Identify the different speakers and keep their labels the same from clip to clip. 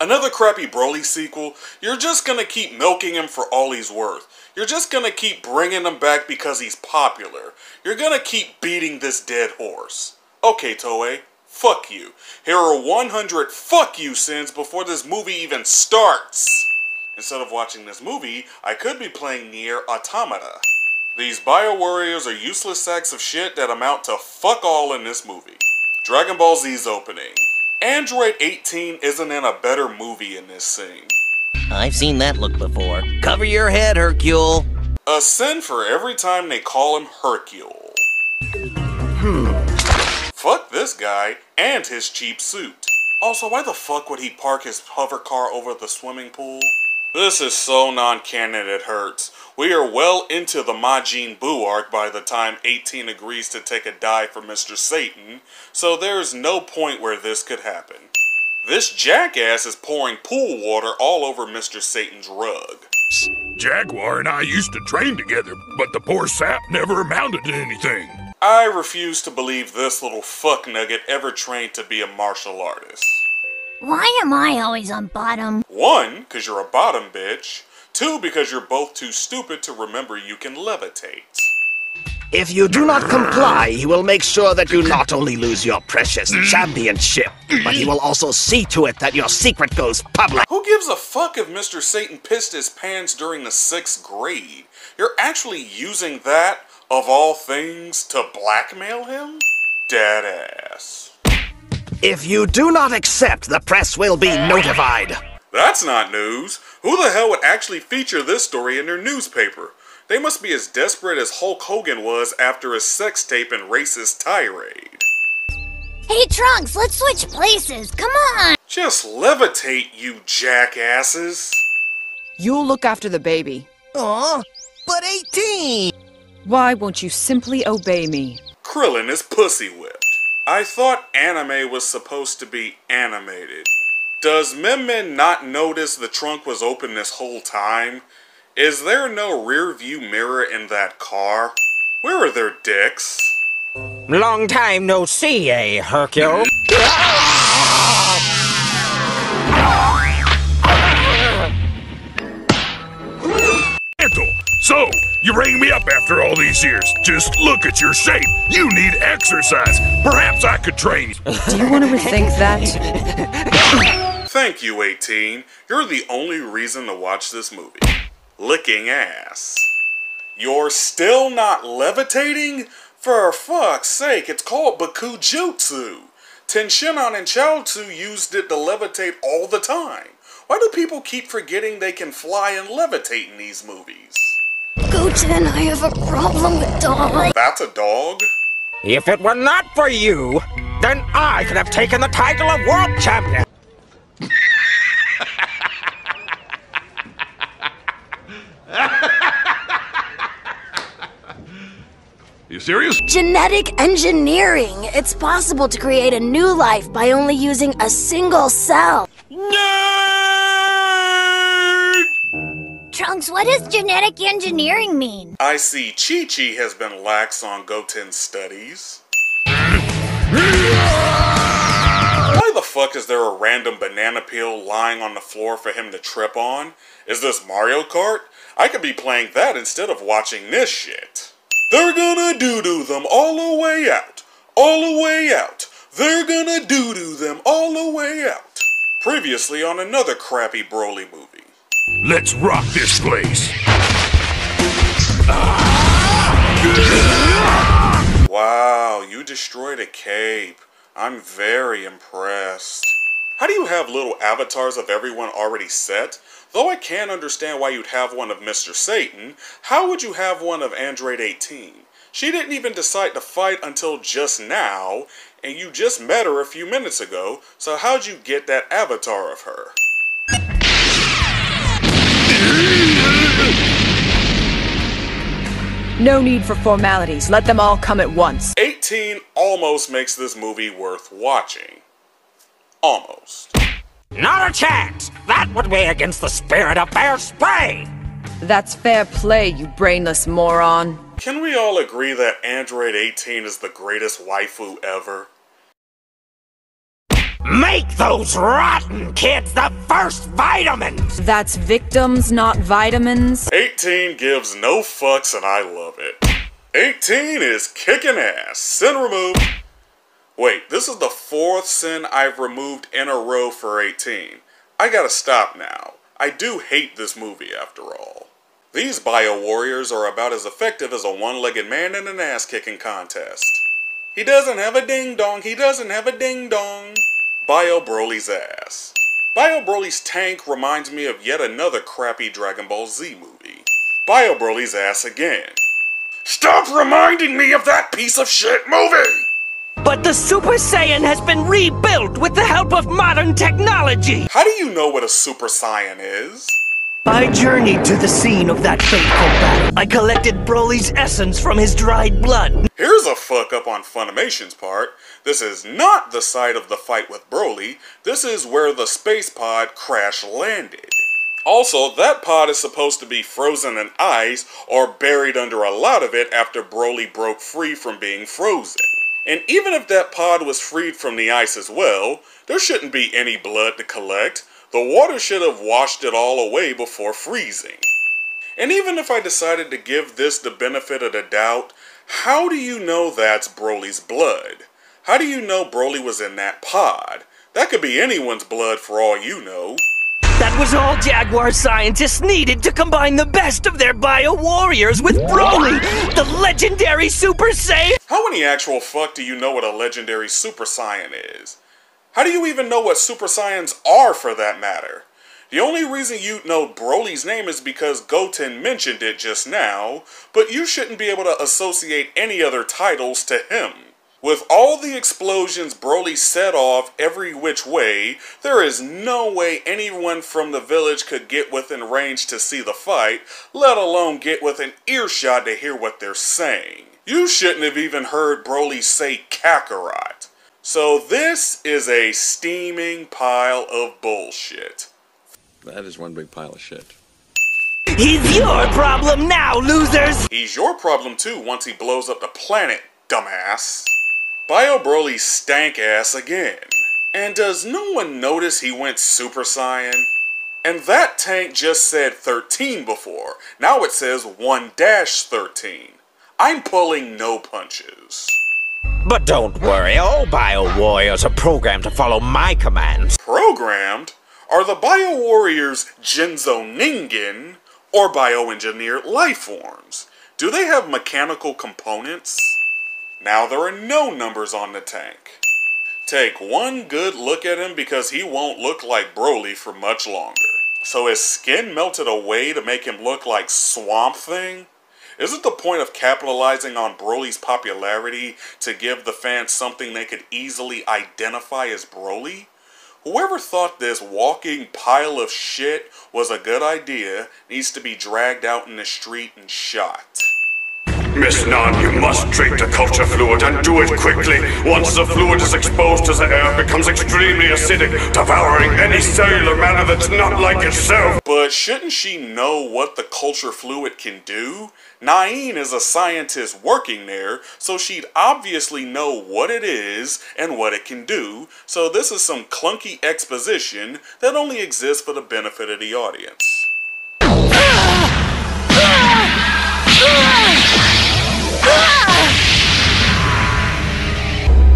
Speaker 1: Another crappy Broly sequel? You're just gonna keep milking him for all he's worth. You're just gonna keep bringing him back because he's popular. You're gonna keep beating this dead horse. Okay, Toei, fuck you. Here are 100 fuck you sins before this movie even starts. Instead of watching this movie, I could be playing Nier Automata. These Bio Warriors are useless sacks of shit that amount to fuck all in this movie. Dragon Ball Z's opening. Android 18 isn't in a better movie in this scene.
Speaker 2: I've seen that look before. Cover your head, Hercule.
Speaker 1: A sin for every time they call him Hercule. Fuck this guy and his cheap suit. Also, why the fuck would he park his hover car over the swimming pool? This is so non-canon it hurts. We are well into the Majin Buu arc by the time 18 agrees to take a dive for Mr. Satan, so there's no point where this could happen. This jackass is pouring pool water all over Mr. Satan's rug.
Speaker 3: Jaguar and I used to train together, but the poor sap never amounted to anything.
Speaker 1: I refuse to believe this little fuck nugget ever trained to be a martial artist.
Speaker 4: Why am I always on bottom?
Speaker 1: 1, because you're a bottom bitch. 2, because you're both too stupid to remember you can levitate.
Speaker 5: If you do not comply, he will make sure that you not only lose your precious championship, but he will also see to it that your secret goes public.
Speaker 1: Who gives a fuck if Mr. Satan pissed his pants during the 6th grade? You're actually using that, of all things, to blackmail him? Deadass.
Speaker 5: If you do not accept, the press will be notified.
Speaker 1: That's not news. Who the hell would actually feature this story in their newspaper? They must be as desperate as Hulk Hogan was after his sex tape and racist tirade.
Speaker 4: Hey Trunks, let's switch places, come on!
Speaker 1: Just levitate, you jackasses.
Speaker 6: You'll look after the baby.
Speaker 2: Aw, but 18!
Speaker 6: Why won't you simply obey me?
Speaker 1: Krillin is pussy whipped. I thought anime was supposed to be animated. Does Min Min not notice the trunk was open this whole time? Is there no rear view mirror in that car? Where are their dicks?
Speaker 5: Long time no see, eh, Hercule?
Speaker 3: So, you rang me up after all these years. Just look at your shape. You need exercise. Perhaps I could train you.
Speaker 6: Do you want to rethink that?
Speaker 1: Thank you, 18. You're the only reason to watch this movie. Licking ass. You're still not levitating? For fuck's sake, it's called Bakujutsu. Tenshinhan and Chaozu used it to levitate all the time. Why do people keep forgetting they can fly and levitate in these movies?
Speaker 4: Goten, I have a problem with dogs.
Speaker 1: That's a dog?
Speaker 5: If it were not for you, then I could have taken the title of world champion.
Speaker 3: You serious?
Speaker 4: Genetic engineering. It's possible to create a new life by only using a single cell. Trunks, what does genetic engineering mean?
Speaker 1: I see Chi-Chi has been lax on Goten's studies. Why the fuck is there a random banana peel lying on the floor for him to trip on? Is this Mario Kart? I could be playing that instead of watching this shit. They're gonna doo-doo them all the way out. All the way out. They're gonna doo-doo them all the way out. Previously on another crappy Broly movie.
Speaker 3: Let's rock this place.
Speaker 1: Wow, you destroyed a cape. I'm very impressed. How do you have little avatars of everyone already set? Though I can understand why you'd have one of Mr. Satan, how would you have one of Android 18? She didn't even decide to fight until just now, and you just met her a few minutes ago, so how'd you get that avatar of her?
Speaker 6: No need for formalities. Let them all come at once.
Speaker 1: 18 almost makes this movie worth watching. Almost.
Speaker 5: Not a chance! That would be against the spirit of fair play!
Speaker 6: That's fair play, you brainless moron.
Speaker 1: Can we all agree that Android 18 is the greatest waifu ever?
Speaker 5: Make those rotten kids the first vitamins!
Speaker 6: That's victims, not vitamins.
Speaker 1: 18 gives no fucks and I love it. 18 is kicking ass. Sin removed. Wait, this is the 4th sin I've removed in a row for 18. I gotta stop now. I do hate this movie after all. These bio warriors are about as effective as a one-legged man in an ass-kicking contest. He doesn't have a ding-dong, he doesn't have a ding-dong. Bio Broly's ass. Bio Broly's tank reminds me of yet another crappy Dragon Ball Z movie. Bio Broly's ass again. Stop reminding me of that piece of shit movie!
Speaker 5: But the Super Saiyan has been rebuilt with the help of modern technology!
Speaker 1: How do you know what a Super Saiyan is?
Speaker 5: I journeyed to the scene of that fateful battle. I collected Broly's essence from his dried blood.
Speaker 1: Here's a fuck up on Funimation's part. This is not the site of the fight with Broly. This is where the space pod crash landed. Also, that pod is supposed to be frozen in ice or buried under a lot of it after Broly broke free from being frozen. And even if that pod was freed from the ice as well, there shouldn't be any blood to collect. The water should have washed it all away before freezing. And even if I decided to give this the benefit of the doubt, how do you know that's Broly's blood? How do you know Broly was in that pod? That could be anyone's blood for all you know.
Speaker 5: That was all Jaguar scientists needed to combine the best of their bio warriors with Broly, the legendary Super Saiyan.
Speaker 1: How many actual fuck do you know what a legendary Super Saiyan is? How do you even know what Super Saiyans are for that matter? The only reason you know Broly's name is because Goten mentioned it just now, but you shouldn't be able to associate any other titles to him. With all the explosions Broly set off every which way, there is no way anyone from the village could get within range to see the fight, let alone get within earshot to hear what they're saying. You shouldn't have even heard Broly say Kakarot. So this is a steaming pile of bullshit.
Speaker 7: That is one big pile of shit.
Speaker 5: He's your problem now, losers!
Speaker 1: He's your problem too once he blows up the planet, dumbass. Bio Broly stank ass again. And does no one notice he went Super Saiyan? And that tank just said 13 before. Now it says 1-13. I'm pulling no punches.
Speaker 5: But don't worry, all bio warriors are programmed to follow my commands.
Speaker 1: Programmed? Are the bio warriors Genzo Ningen or bioengineered life forms? Do they have mechanical components? Now there are no numbers on the tank. Take one good look at him because he won't look like Broly for much longer. So his skin melted away to make him look like Swamp Thing? Is it the point of capitalizing on Broly's popularity to give the fans something they could easily identify as Broly? Whoever thought this walking pile of shit was a good idea needs to be dragged out in the street and shot.
Speaker 3: Miss Nan, you must treat the culture fluid and do it quickly. Once the fluid is exposed to the air, it becomes extremely acidic, devouring any cellular matter that's not like itself.
Speaker 1: But shouldn't she know what the culture fluid can do? Nain is a scientist working there, so she'd obviously know what it is and what it can do, so this is some clunky exposition that only exists for the benefit of the audience.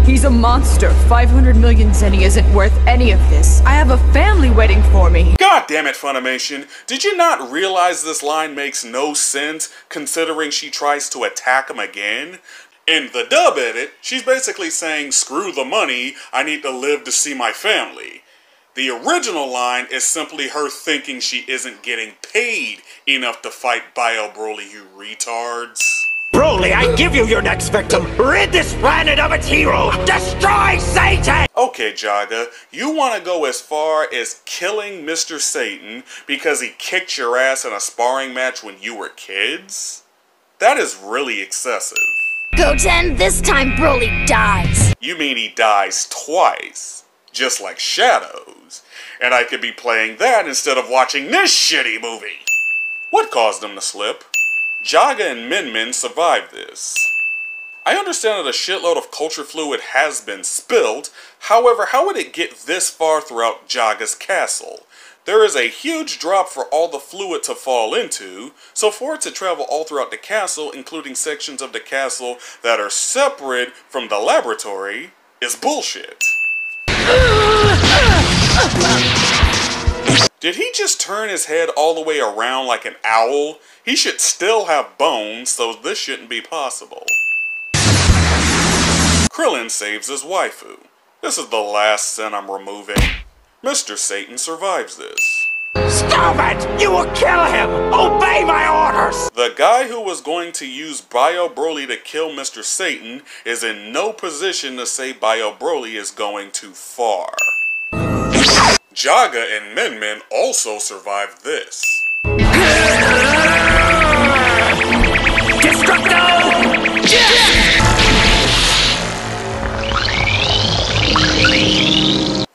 Speaker 6: He's a monster. 500 million zenny isn't worth any of this. I have a family waiting for me.
Speaker 1: God damn it, Funimation. Did you not realize this line makes no sense considering she tries to attack him again? In the dub edit, she's basically saying, screw the money, I need to live to see my family. The original line is simply her thinking she isn't getting paid enough to fight Bio Broly, you retards.
Speaker 5: Broly, I give you your next victim! Rid this planet of its hero! Destroy Satan!
Speaker 1: Okay, Jaga, you want to go as far as killing Mr. Satan because he kicked your ass in a sparring match when you were kids? That is really excessive.
Speaker 4: Goten, this time Broly dies.
Speaker 1: You mean he dies twice, just like Shadows. And I could be playing that instead of watching this shitty movie. What caused him to slip? Jaga and Min Min survived this. I understand that a shitload of culture fluid has been spilled, however, how would it get this far throughout Jaga's castle? There is a huge drop for all the fluid to fall into, so for it to travel all throughout the castle, including sections of the castle that are separate from the laboratory, is bullshit. Did he just turn his head all the way around like an owl? He should still have bones, so this shouldn't be possible. Krillin saves his waifu. This is the last sin I'm removing. Mr. Satan survives this.
Speaker 5: Stop it! You will kill him! Obey my orders!
Speaker 1: The guy who was going to use Bio Broly to kill Mr. Satan is in no position to say Bio Broly is going too far. Jaga and Min Min also survived this.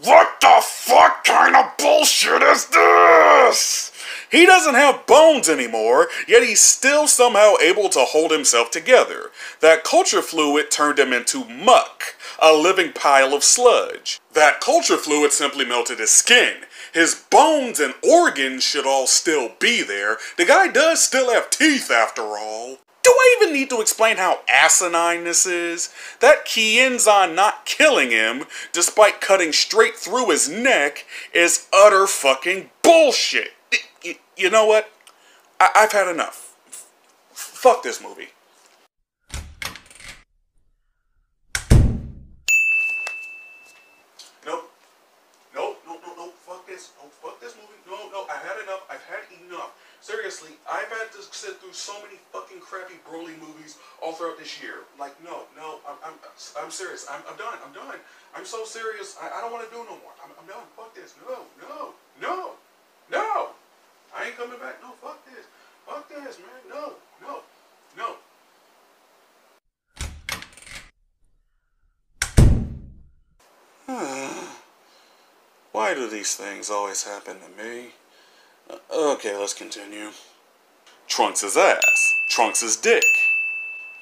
Speaker 3: What the fuck kind of bullshit is this?
Speaker 1: He doesn't have bones anymore, yet he's still somehow able to hold himself together. That culture fluid turned him into muck, a living pile of sludge. That culture fluid simply melted his skin. His bones and organs should all still be there. The guy does still have teeth after all. Do I even need to explain how asinine this is? That Kienzan not killing him, despite cutting straight through his neck, is utter fucking bullshit. You know what? I've had enough. Fuck this movie. Nope. Fuck this. No, fuck this movie. No, I've had enough. I've had enough. Seriously, I've had to sit through so many fucking crappy Broly movies all throughout this year. Like, no, I'm serious. I'm done. I'm so serious. I don't want to do no more. I'm done. Fuck this. No. I ain't coming back. No, fuck this. Fuck this, man. No. Why do these things always happen to me? Okay, let's continue. Trunks' ass. Trunks' dick.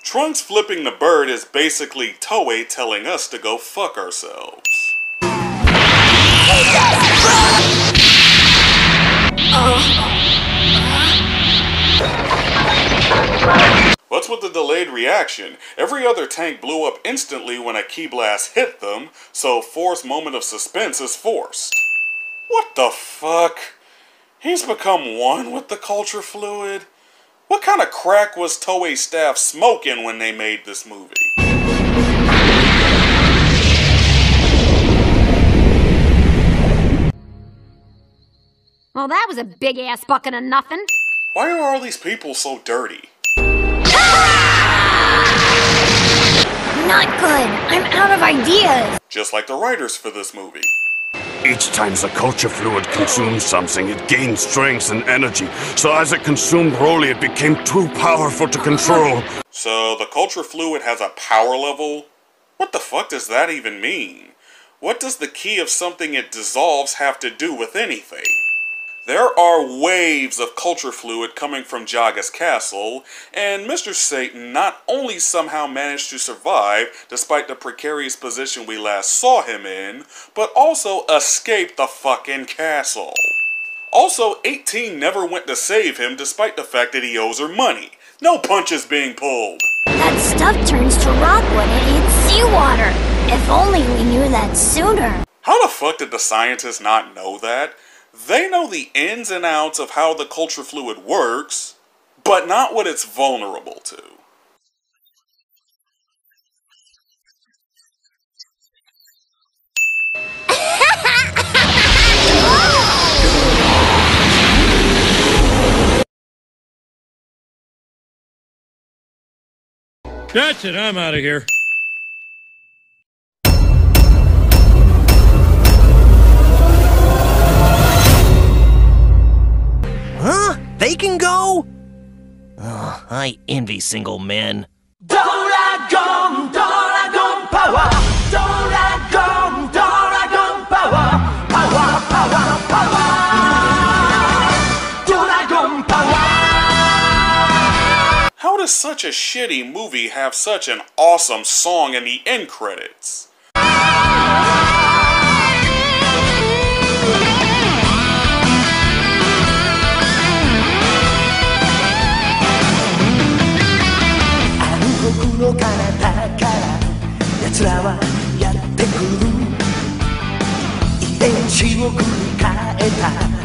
Speaker 1: Trunks flipping the bird is basically Toei telling us to go fuck ourselves. What's with the delayed reaction? Every other tank blew up instantly when a ki blast hit them, so forced moment of suspense is forced. What the fuck? He's become one with the culture fluid? What kind of crack was Toei staff smoking when they made this movie?
Speaker 8: Well, that was a big-ass bucket of nothing.
Speaker 1: Why are all these people so dirty?
Speaker 4: Not good. I'm out of ideas.
Speaker 1: Just like the writers for this movie.
Speaker 3: Each time the culture fluid consumes something, it gains strength and energy. So as it consumed Broly, it became too powerful to control.
Speaker 1: So the culture fluid has a power level? What the fuck does that even mean? What does the ki of something it dissolves have to do with anything? There are waves of culture fluid coming from Jaga's castle, and Mr. Satan not only somehow managed to survive despite the precarious position we last saw him in, but also escaped the fucking castle. Also, 18 never went to save him despite the fact that he owes her money. No punches being pulled.
Speaker 4: That stuff turns to rock when it hits seawater. If only we knew that sooner.
Speaker 1: How the fuck did the scientists not know that? They know the ins and outs of how the culture fluid works, but not what it's vulnerable to.
Speaker 9: That's it, I'm out of here.
Speaker 2: Huh? They can go? Oh, I envy single men.
Speaker 5: Doragon power! Doragon power! Power!
Speaker 1: How does such a shitty movie have such an awesome song in the end credits?